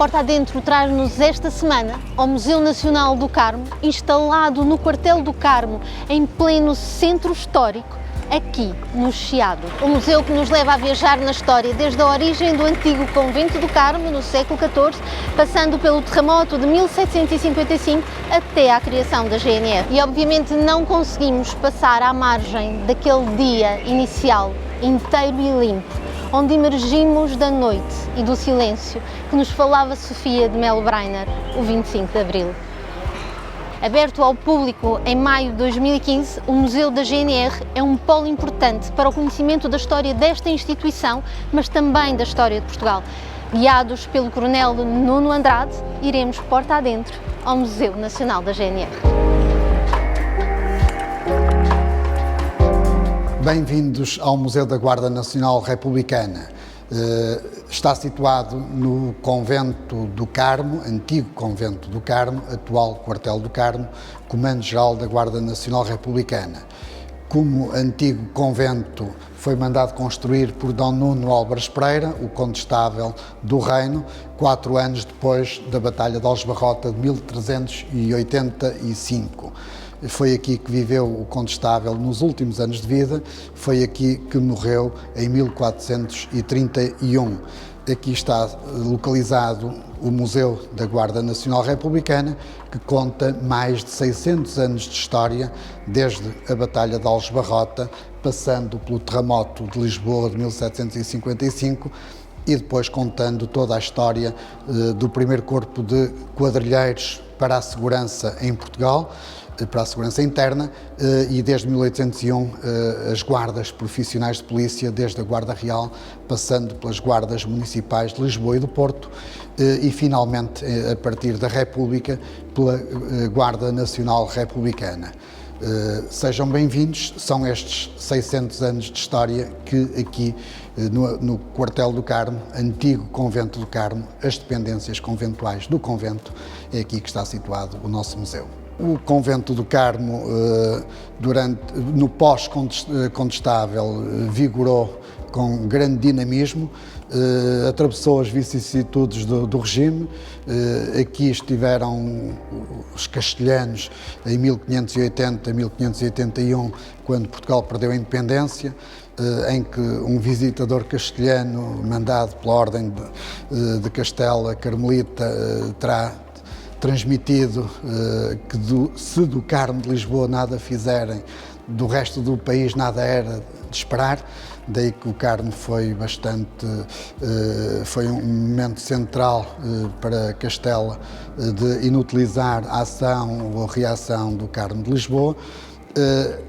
Porta Adentro traz-nos esta semana ao Museu Nacional do Carmo, instalado no Quartel do Carmo, em pleno centro histórico, aqui no Chiado. Um museu que nos leva a viajar na história desde a origem do antigo Convento do Carmo, no século XIV, passando pelo terremoto de 1755 até à criação da GNR. E obviamente não conseguimos passar à margem daquele dia inicial, inteiro e limpo, onde emergimos da noite e do silêncio que nos falava Sofia de Melo Brainer, o 25 de Abril. Aberto ao público em maio de 2015, o Museu da GNR é um polo importante para o conhecimento da história desta instituição, mas também da história de Portugal. Guiados pelo Coronel Nuno Andrade, iremos porta adentro ao Museu Nacional da GNR. Bem-vindos ao Museu da Guarda Nacional Republicana. Está situado no Convento do Carmo, antigo Convento do Carmo, atual Quartel do Carmo, Comando-Geral da Guarda Nacional Republicana. Como antigo convento, foi mandado construir por Dom Nuno Álvares Pereira, o Condestável do Reino, 4 anos depois da Batalha de Aljubarrota de 1385. Foi aqui que viveu o Condestável nos últimos anos de vida, foi aqui que morreu em 1431. Aqui está localizado o Museu da Guarda Nacional Republicana, que conta mais de 600 anos de história, desde a Batalha de Aljubarrota, passando pelo terremoto de Lisboa de 1755 e depois contando toda a história do primeiro corpo de quadrilheiros para a segurança em Portugal, para a segurança interna, e desde 1801 as guardas profissionais de polícia, desde a Guarda Real, passando pelas guardas municipais de Lisboa e do Porto, e finalmente, a partir da República, pela Guarda Nacional Republicana. Sejam bem-vindos, são estes 600 anos de história que aqui no Quartel do Carmo, antigo Convento do Carmo, as dependências conventuais do convento, é aqui que está situado o nosso museu. O Convento do Carmo, no pós-condestável, vigorou com grande dinamismo, atravessou as vicissitudes do regime. Aqui estiveram os castelhanos em 1580, 1581, quando Portugal perdeu a independência, em que um visitador castelhano, mandado pela Ordem de Castela Carmelita, terá transmitido que se do Carmo de Lisboa nada fizerem, do resto do país nada era de esperar. Daí que o Carmo foi foi um momento central para Castela de inutilizar a ação ou a reação do Carmo de Lisboa.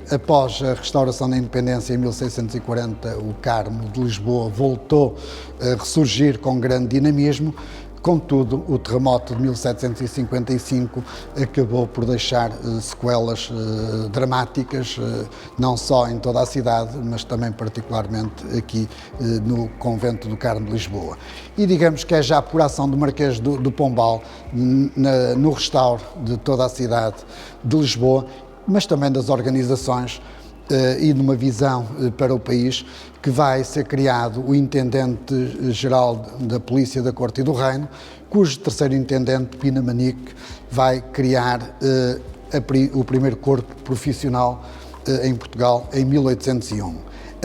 Após a restauração da independência em 1640, o Carmo de Lisboa voltou a ressurgir com grande dinamismo. Contudo, o terremoto de 1755 acabou por deixar sequelas dramáticas, não só em toda a cidade, mas também particularmente aqui no Convento do Carmo de Lisboa. E digamos que é já por ação do Marquês do Pombal, no restauro de toda a cidade de Lisboa, mas também das organizações e numa visão para o país, que vai ser criado o Intendente-Geral da Polícia da Corte e do Reino, cujo terceiro Intendente, Pina Manique, vai criar o primeiro corpo profissional em Portugal em 1801.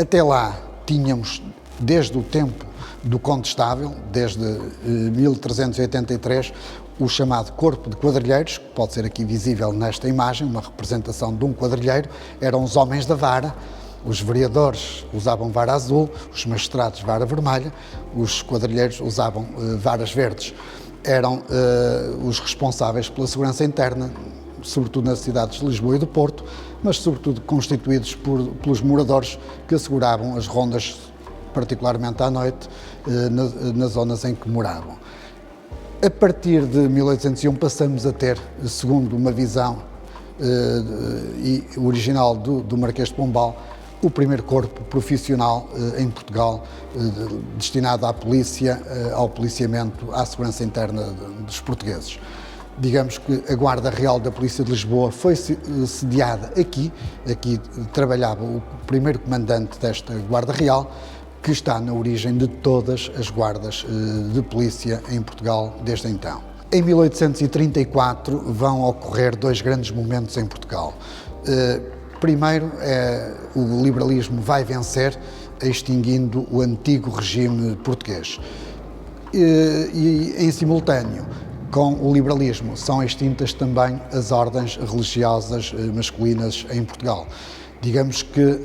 Até lá tínhamos, desde o tempo do Condestável, desde 1383, o chamado Corpo de Quadrilheiros, que pode ser aqui visível nesta imagem, uma representação de um quadrilheiro. Eram os homens da vara, os vereadores usavam vara azul, os magistrados vara vermelha, os quadrilheiros usavam varas verdes. Eram os responsáveis pela segurança interna, sobretudo nas cidades de Lisboa e do Porto, mas sobretudo constituídos pelos moradores que asseguravam as rondas, particularmente à noite, nas zonas em que moravam. A partir de 1801 passamos a ter, segundo uma visão original do Marquês de Pombal, o primeiro corpo profissional em Portugal destinado à polícia, ao policiamento, à segurança interna dos portugueses. Digamos que a Guarda Real da Polícia de Lisboa foi sediada aqui trabalhava o primeiro comandante desta Guarda Real, que está na origem de todas as guardas de polícia em Portugal desde então. Em 1834 vão ocorrer dois grandes momentos em Portugal. Primeiro, o liberalismo vai vencer, extinguindo o antigo regime português. E em simultâneo com o liberalismo são extintas também as ordens religiosas masculinas em Portugal. Digamos que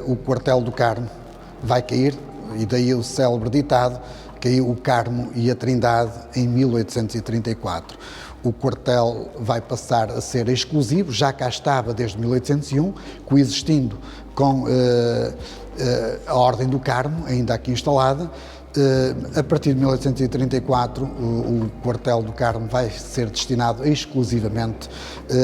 o quartel do Carmo vai cair, e daí o célebre ditado: caiu o Carmo e a Trindade em 1834. O quartel vai passar a ser exclusivo, já cá estava desde 1801, coexistindo com a Ordem do Carmo, ainda aqui instalada. A partir de 1834, o quartel do Carmo vai ser destinado exclusivamente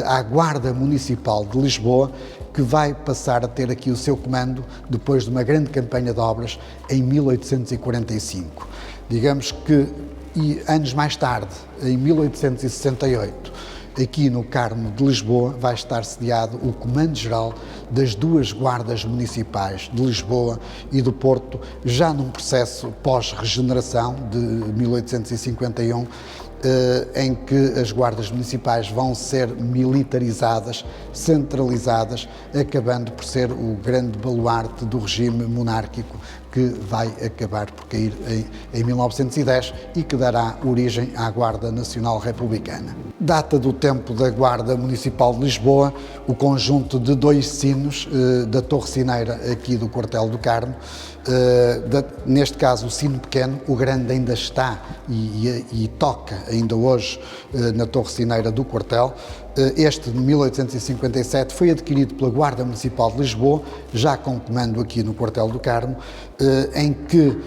à Guarda Municipal de Lisboa, que vai passar a ter aqui o seu comando depois de uma grande campanha de obras em 1845. Digamos que, e anos mais tarde, em 1868, aqui no Carmo de Lisboa, vai estar sediado o Comando-Geral das duas guardas municipais de Lisboa e do Porto, já num processo pós-regeneração de 1851, em que as guardas municipais vão ser militarizadas, centralizadas, acabando por ser o grande baluarte do regime monárquico, que vai acabar por cair em 1910 e que dará origem à Guarda Nacional Republicana. Data do tempo da Guarda Municipal de Lisboa o conjunto de dois sinos da Torre Sineira aqui do quartel do Carmo. Neste caso o sino pequeno, o grande ainda está e toca ainda hoje na Torre Sineira do quartel. Este de 1857 foi adquirido pela Guarda Municipal de Lisboa, já com comando aqui no quartel do Carmo, em que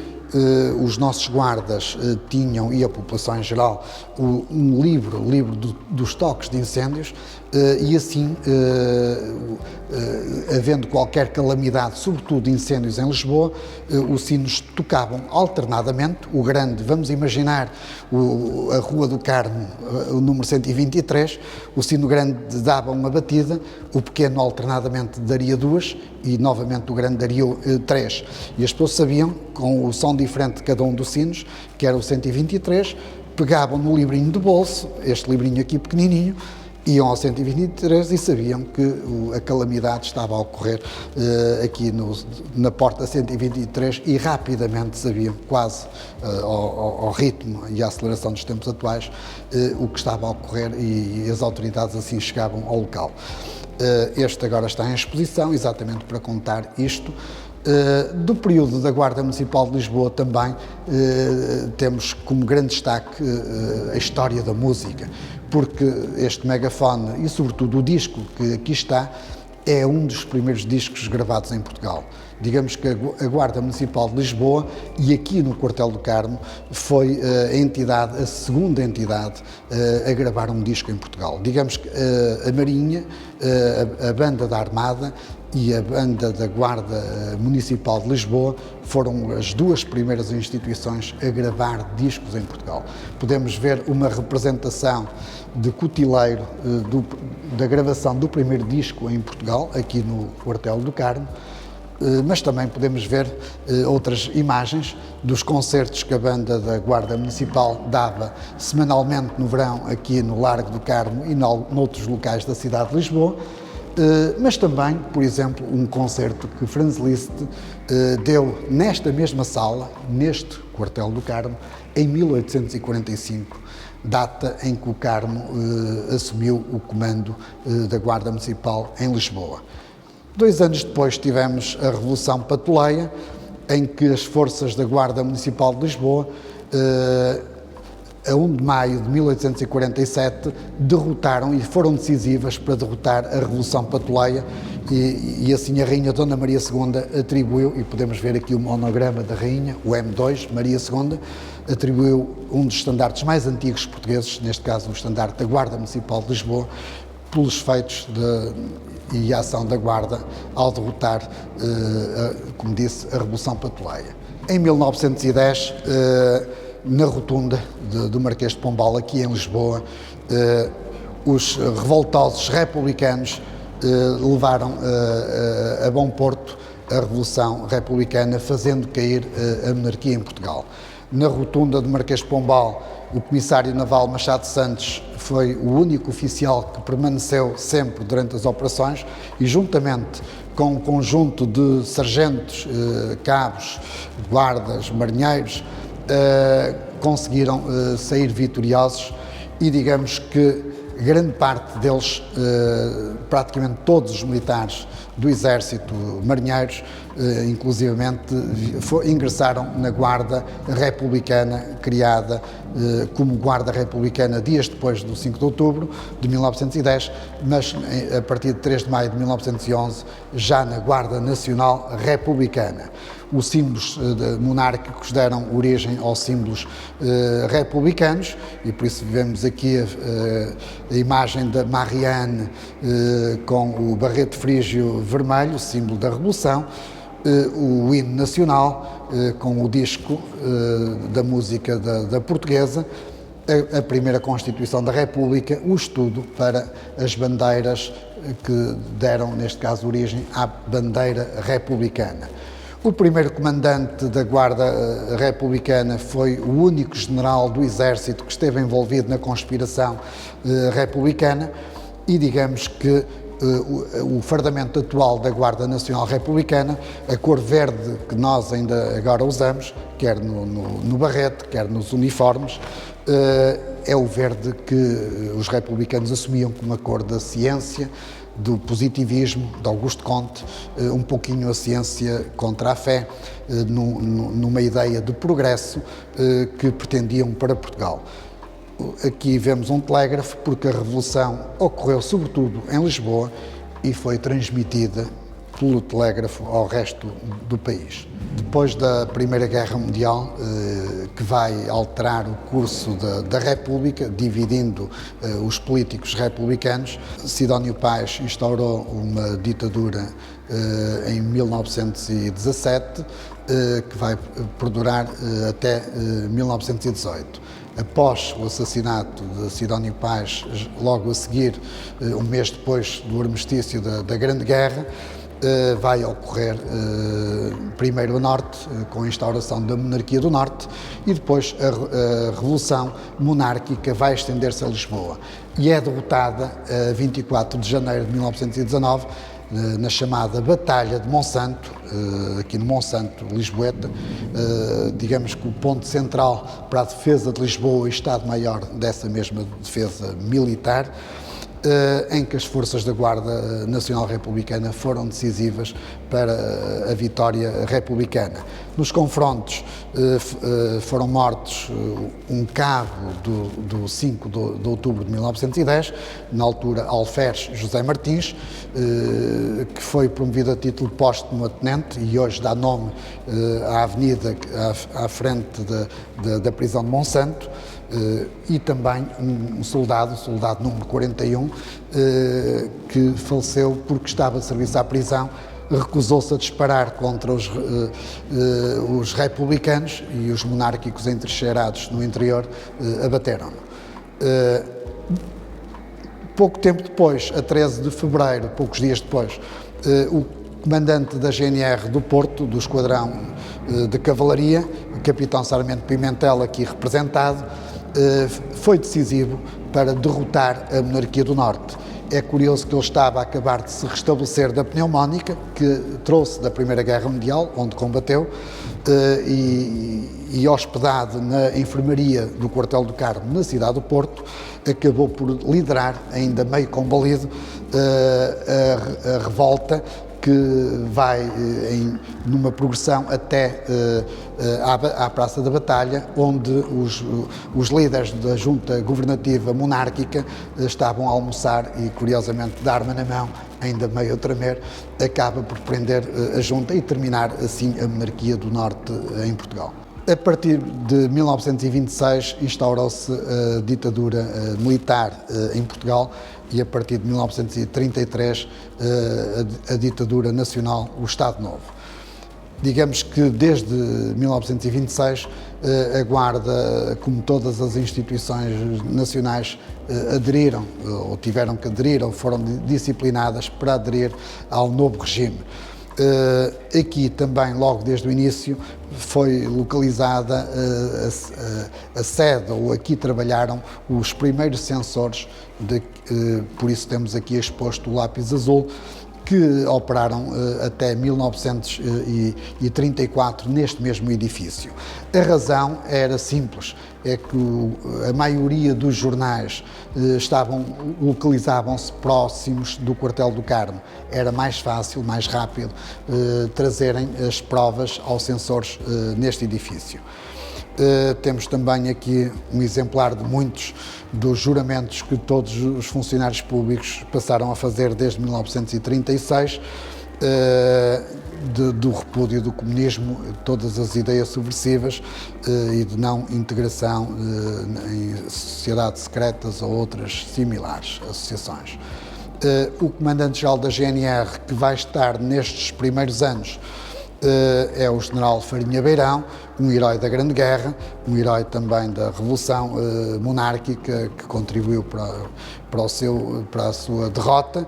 os nossos guardas tinham, e a população em geral, um livro dos toques de incêndios, e assim, havendo qualquer calamidade, sobretudo incêndios em Lisboa, os sinos tocavam alternadamente. O grande, vamos imaginar a Rua do Carmo, o número 123, o sino grande dava uma batida, o pequeno alternadamente daria duas e novamente o grande daria três. E as pessoas sabiam, com o som diferente de cada um dos sinos, que era o 123, pegavam no livrinho de bolso, este livrinho aqui pequenininho, iam ao 123 e sabiam que a calamidade estava a ocorrer aqui na porta 123 e rapidamente sabiam, quase ao ritmo e à aceleração dos tempos atuais, o que estava a ocorrer, e as autoridades assim chegavam ao local. Este agora está em exposição exatamente para contar isto. Do período da Guarda Municipal de Lisboa também temos como grande destaque a história da música, porque este megafone e sobretudo o disco que aqui está é um dos primeiros discos gravados em Portugal. Digamos que a Guarda Municipal de Lisboa, e aqui no quartel do Carmo, foi a segunda entidade a gravar um disco em Portugal. Digamos que a Marinha, a Banda da Armada e a Banda da Guarda Municipal de Lisboa foram as duas primeiras instituições a gravar discos em Portugal. Podemos ver uma representação de cutileiro da gravação do primeiro disco em Portugal, aqui no quartel do Carmo, mas também podemos ver outras imagens dos concertos que a Banda da Guarda Municipal dava semanalmente no verão aqui no Largo do Carmo e noutros locais da cidade de Lisboa. Mas também, por exemplo, um concerto que Franz Liszt deu nesta mesma sala, neste quartel do Carmo, em 1845, data em que o Carmo assumiu o comando da Guarda Municipal em Lisboa. 2 anos depois tivemos a Revolução Patuleia, em que as forças da Guarda Municipal de Lisboa, a 1 de maio de 1847, derrotaram e foram decisivas para derrotar a Revolução Patuleia, e assim a Rainha Dona Maria II atribuiu, e podemos ver aqui o monograma da Rainha, o M2, Maria II, atribuiu um dos estandartes mais antigos portugueses, neste caso o estandarte da Guarda Municipal de Lisboa, pelos feitos e a ação da Guarda ao derrotar, como disse, a Revolução Patuleia. Em 1910, na rotunda do Marquês de Pombal, aqui em Lisboa, os revoltosos republicanos levaram a bom porto a Revolução Republicana, fazendo cair a monarquia em Portugal. Na rotunda do Marquês de Pombal, o comissário naval Machado Santos foi o único oficial que permaneceu sempre durante as operações e, juntamente com um conjunto de sargentos, cabos, guardas, marinheiros, conseguiram sair vitoriosos e digamos que grande parte deles, praticamente todos os militares do Exército, marinheiros, inclusivamente ingressaram na Guarda Republicana, criada como Guarda Republicana dias depois do 5 de outubro de 1910, mas a partir de 3 de maio de 1911 já na Guarda Nacional Republicana. Os símbolos monárquicos deram origem aos símbolos republicanos e por isso vemos aqui a imagem da Marianne com o barrete frígio vermelho, símbolo da Revolução, o hino nacional com o disco da música da portuguesa, a primeira Constituição da República, o estudo para as bandeiras que deram, neste caso, origem à bandeira republicana. O primeiro comandante da Guarda Republicana foi o único general do Exército que esteve envolvido na conspiração republicana e digamos que o fardamento atual da Guarda Nacional Republicana, a cor verde que nós ainda agora usamos, quer no barrete, quer nos uniformes, é o verde que os republicanos assumiam como a cor da ciência, do positivismo, de Auguste Comte, um pouquinho a ciência contra a fé, numa ideia de progresso que pretendiam para Portugal. Aqui vemos um telégrafo porque a Revolução ocorreu sobretudo em Lisboa e foi transmitida pelo telégrafo ao resto do país. Depois da Primeira Guerra Mundial, que vai alterar o curso da República, dividindo os políticos republicanos, Sidónio Pais instaurou uma ditadura em 1917, que vai perdurar até 1918. Após o assassinato de Sidónio Pais, logo a seguir, um mês depois do armistício da Grande Guerra, vai ocorrer primeiro a Norte, com a instauração da monarquia do Norte, e depois a Revolução Monárquica vai estender-se a Lisboa. E é derrotada a 24 de janeiro de 1919, na chamada Batalha de Monsanto, aqui no Monsanto, Lisboeta, digamos que o ponto central para a defesa de Lisboa e Estado-Maior dessa mesma defesa militar, em que as forças da Guarda Nacional Republicana foram decisivas para a vitória republicana. Nos confrontos foram mortos um cabo do 5 de outubro de 1910, na altura alferes José Martins, que foi promovido a título póstumo a tenente e hoje dá nome à avenida à frente da prisão de Monsanto. E também um soldado, o soldado número 41, que faleceu porque estava a serviço à prisão, recusou-se a disparar contra os republicanos e os monárquicos entrincheirados no interior abateram-no. Pouco tempo depois, a 13 de fevereiro, poucos dias depois, o comandante da GNR do Porto, do Esquadrão de Cavalaria, o capitão Sarmento Pimentel, aqui representado, foi decisivo para derrotar a monarquia do Norte. É curioso que ele estava a acabar de se restabelecer da pneumónica, que trouxe da Primeira Guerra Mundial, onde combateu, e hospedado na enfermaria do Quartel do Carmo, na cidade do Porto, acabou por liderar, ainda meio combalido, a revolta que vai numa progressão até à Praça da Batalha, onde os líderes da junta governativa monárquica estavam a almoçar e, curiosamente, de arma na mão, ainda meio a tremer, acaba por prender a junta e terminar assim a monarquia do Norte em Portugal. A partir de 1926 instaurou-se a ditadura militar em Portugal e a partir de 1933 a ditadura nacional, o Estado Novo. Digamos que desde 1926 a Guarda, como todas as instituições nacionais, aderiram ou tiveram que aderir ou foram disciplinadas para aderir ao novo regime. Aqui também, logo desde o início, foi localizada a sede, ou aqui trabalharam os primeiros sensores, por isso temos aqui exposto o lápis azul, que operaram até 1934 neste mesmo edifício. A razão era simples, é que a maioria dos jornais localizavam-se próximos do quartel do Carmo. Era mais fácil, mais rápido trazerem as provas aos sensores neste edifício. Temos também aqui um exemplar de muitos dos juramentos que todos os funcionários públicos passaram a fazer desde 1936, do repúdio do comunismo, todas as ideias subversivas e de não integração em sociedades secretas ou outras similares associações. O comandante-geral da GNR, que vai estar nestes primeiros anos, é o general Farinha Beirão, um herói da Grande Guerra, um herói também da Revolução Monárquica, que contribuiu para a sua derrota.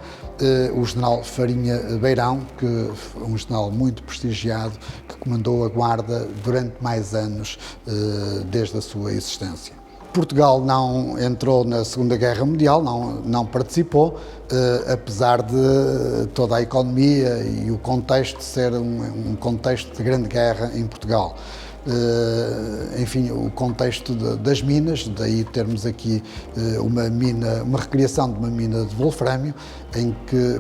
O general Farinha Beirão, que foi um general muito prestigiado, que comandou a Guarda durante mais anos desde a sua existência. Portugal não entrou na Segunda Guerra Mundial, não participou, apesar de toda a economia e o contexto ser um contexto de grande guerra em Portugal. Enfim, o contexto das minas, daí termos aqui uma recriação de uma mina de wolframio,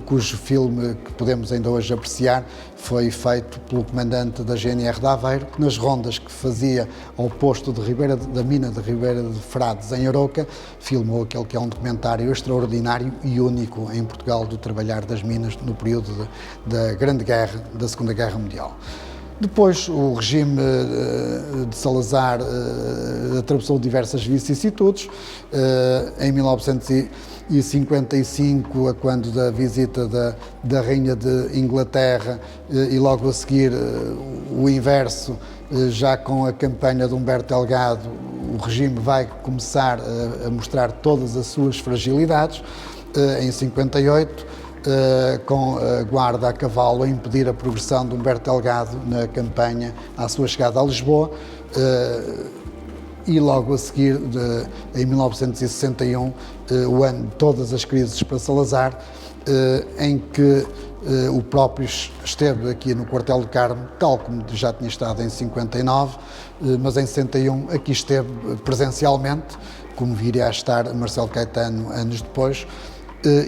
cujo filme que podemos ainda hoje apreciar foi feito pelo comandante da GNR de Aveiro, que nas rondas que fazia ao posto da mina de Ribeira de Frades, em Arouca, filmou aquele que é um documentário extraordinário e único em Portugal do trabalhar das minas no período da Grande Guerra, da Segunda Guerra Mundial. Depois, o regime de Salazar atravessou diversas vicissitudes. Em 1955, quando da visita da Rainha de Inglaterra, e logo a seguir o inverso, já com a campanha de Humberto Delgado, o regime vai começar a mostrar todas as suas fragilidades. Em 58, com a guarda a cavalo a impedir a progressão de Humberto Delgado na campanha à sua chegada a Lisboa, e logo a seguir, em 1961, o ano de todas as crises para Salazar, em que o próprio esteve aqui no quartel do Carmo, tal como já tinha estado em 59, mas em 61 aqui esteve presencialmente, como viria a estar Marcelo Caetano anos depois.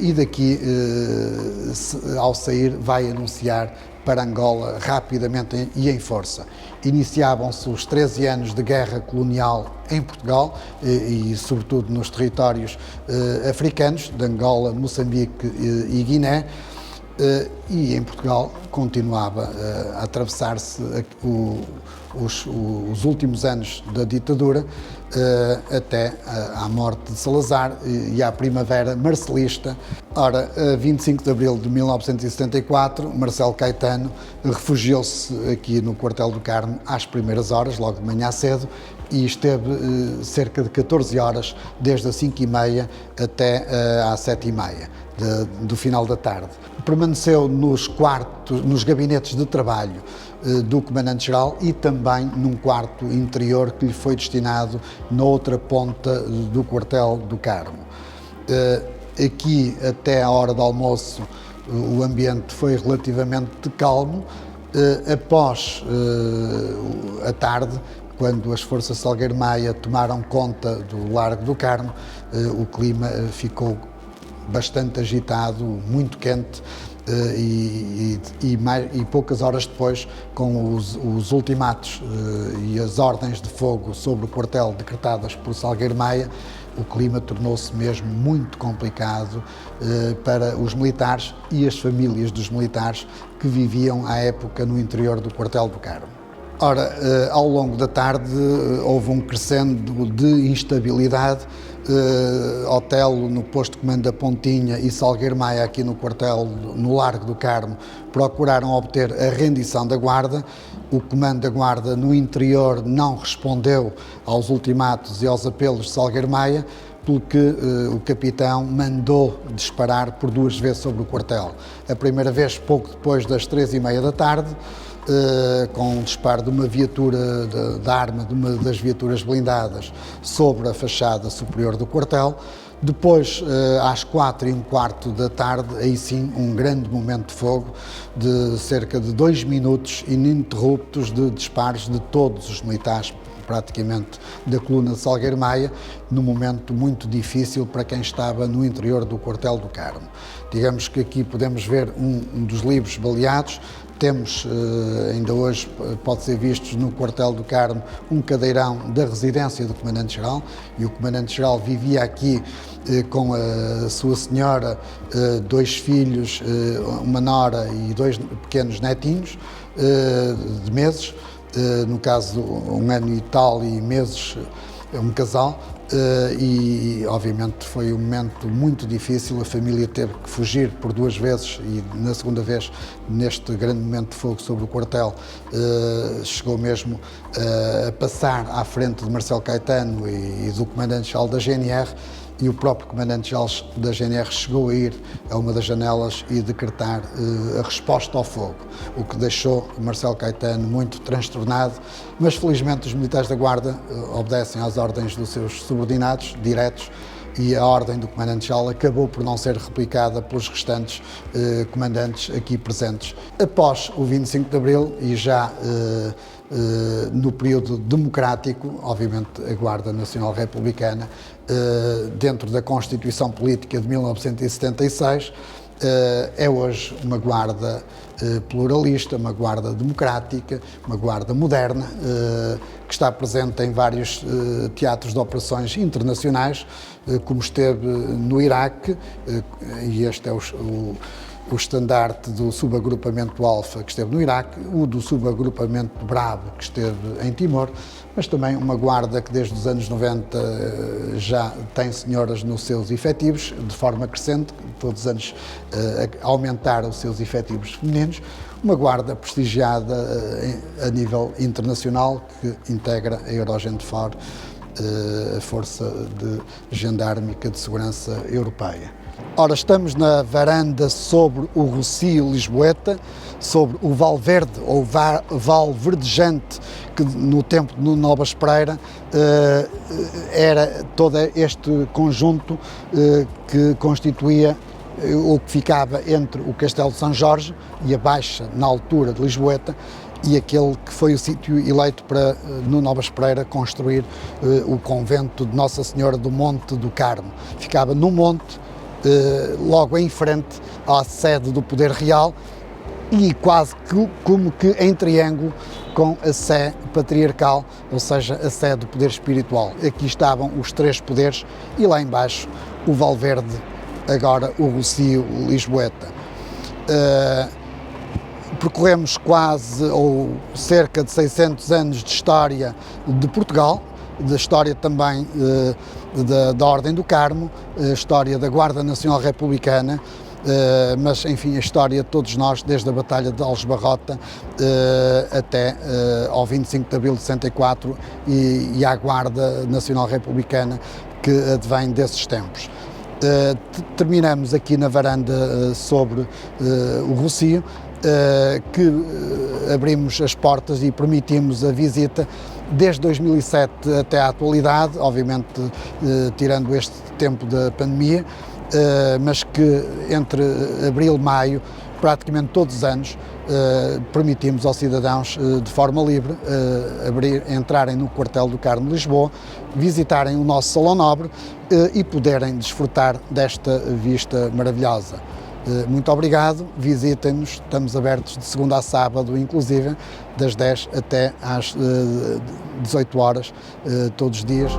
E daqui, ao sair, vai anunciar para Angola rapidamente e em força. Iniciavam-se os 13 anos de guerra colonial em Portugal e sobretudo nos territórios africanos, de Angola, Moçambique e Guiné, e em Portugal continuava a atravessar-se os últimos anos da ditadura, até à morte de Salazar e à primavera marcelista. Ora, a 25 de abril de 1974, Marcelo Caetano refugiou-se aqui no quartel do Carmo às primeiras horas, logo de manhã cedo, e esteve cerca de 14 horas, desde as 5h30 até às 7h30 do final da tarde. Permaneceu nos gabinetes de trabalho do Comandante-Geral e também num quarto interior que lhe foi destinado na outra ponta do quartel do Carmo. Aqui, até à hora do almoço, o ambiente foi relativamente calmo. Após a tarde, quando as forças Salgueiro Maia tomaram conta do Largo do Carmo, o clima ficou bastante agitado, muito quente, e poucas horas depois, com os ultimatos e as ordens de fogo sobre o quartel decretadas por Salgueiro Maia, o clima tornou-se mesmo muito complicado para os militares e as famílias dos militares que viviam à época no interior do quartel do Carmo. Ora, ao longo da tarde houve um crescendo de instabilidade. Otelo no posto de comando da Pontinha e Salgueiro Maia aqui no quartel, no Largo do Carmo, procuraram obter a rendição da Guarda. O comando da Guarda no interior não respondeu aos ultimatos e aos apelos de Salgueiro Maia, pelo que o capitão mandou disparar por 2 vezes sobre o quartel. A primeira vez pouco depois das 3h30 da tarde, com um disparo de uma viatura da arma de uma das viaturas blindadas sobre a fachada superior do quartel. Depois, às 4h15 da tarde, aí sim, um grande momento de fogo de cerca de 2 minutos ininterruptos de disparos de todos os militares, praticamente da coluna de Salgueiro Maia, num momento muito difícil para quem estava no interior do quartel do Carmo. Digamos que aqui podemos ver um dos livros baleados. Temos, ainda hoje pode ser visto no quartel do Carmo, um cadeirão da residência do Comandante-Geral, e o Comandante-Geral vivia aqui com a sua senhora, 2 filhos, uma nora e 2 pequenos netinhos de meses, no caso 1 ano e tal e meses, um casal. E obviamente foi um momento muito difícil, a família teve que fugir por 2 vezes e na segunda vez, neste grande momento de fogo sobre o quartel, chegou mesmo a passar à frente de Marcelo Caetano e do comandante-geral da GNR, e o próprio comandante-geral da GNR chegou a ir a uma das janelas e decretar a resposta ao fogo, o que deixou Marcelo Caetano muito transtornado, mas felizmente os militares da Guarda obedecem às ordens dos seus subordinados diretos, e a ordem do comandante-geral acabou por não ser replicada pelos restantes comandantes aqui presentes. Após o 25 de Abril e já no período democrático, obviamente a Guarda Nacional Republicana, dentro da Constituição Política de 1976, é hoje uma Guarda pluralista, uma Guarda democrática, uma Guarda moderna, que está presente em vários teatros de operações internacionais, como esteve no Iraque, e este é o estandarte do subagrupamento Alfa, que esteve no Iraque, o do subagrupamento Bravo, que esteve em Timor, mas também uma Guarda que desde os anos 90 já tem senhoras nos seus efetivos, de forma crescente, todos os anos a aumentar os seus efetivos femininos, uma Guarda prestigiada a nível internacional, que integra a Eurogenfor, a Força de Gendármica de Segurança Europeia. Ora, estamos na varanda sobre o Rocio Lisboeta, sobre o Val Verde, ou Val Verdejante, que no tempo de Nuno Novas Pereira era todo este conjunto que constituía ou que ficava entre o Castelo de São Jorge e a Baixa, na altura de Lisboeta, e aquele que foi o sítio eleito para Nuno Novas Pereira construir o convento de Nossa Senhora do Monte do Carmo. Ficava no monte, logo em frente à sede do Poder Real e quase como que em triângulo com a sé patriarcal, ou seja, a sé do poder espiritual. Aqui estavam os 3 poderes e lá embaixo o Valverde, agora o Rocio Lisboeta. Percorremos quase ou cerca de 600 anos de história de Portugal, da história também da Ordem do Carmo, a história da Guarda Nacional Republicana, mas enfim a história de todos nós, desde a Batalha de Aljubarrota até ao 25 de Abril de 64 e à Guarda Nacional Republicana que advém desses tempos. Terminamos aqui na varanda sobre o Rocio, que abrimos as portas e permitimos a visita desde 2007 até à atualidade, obviamente tirando este tempo da pandemia, mas que entre abril e maio, praticamente todos os anos, permitimos aos cidadãos de forma livre entrarem no quartel do Carmo de Lisboa, visitarem o nosso Salão Nobre e poderem desfrutar desta vista maravilhosa. Muito obrigado, visitem-nos, estamos abertos de segunda a sábado, inclusive, das 10 até às 18 horas, todos os dias.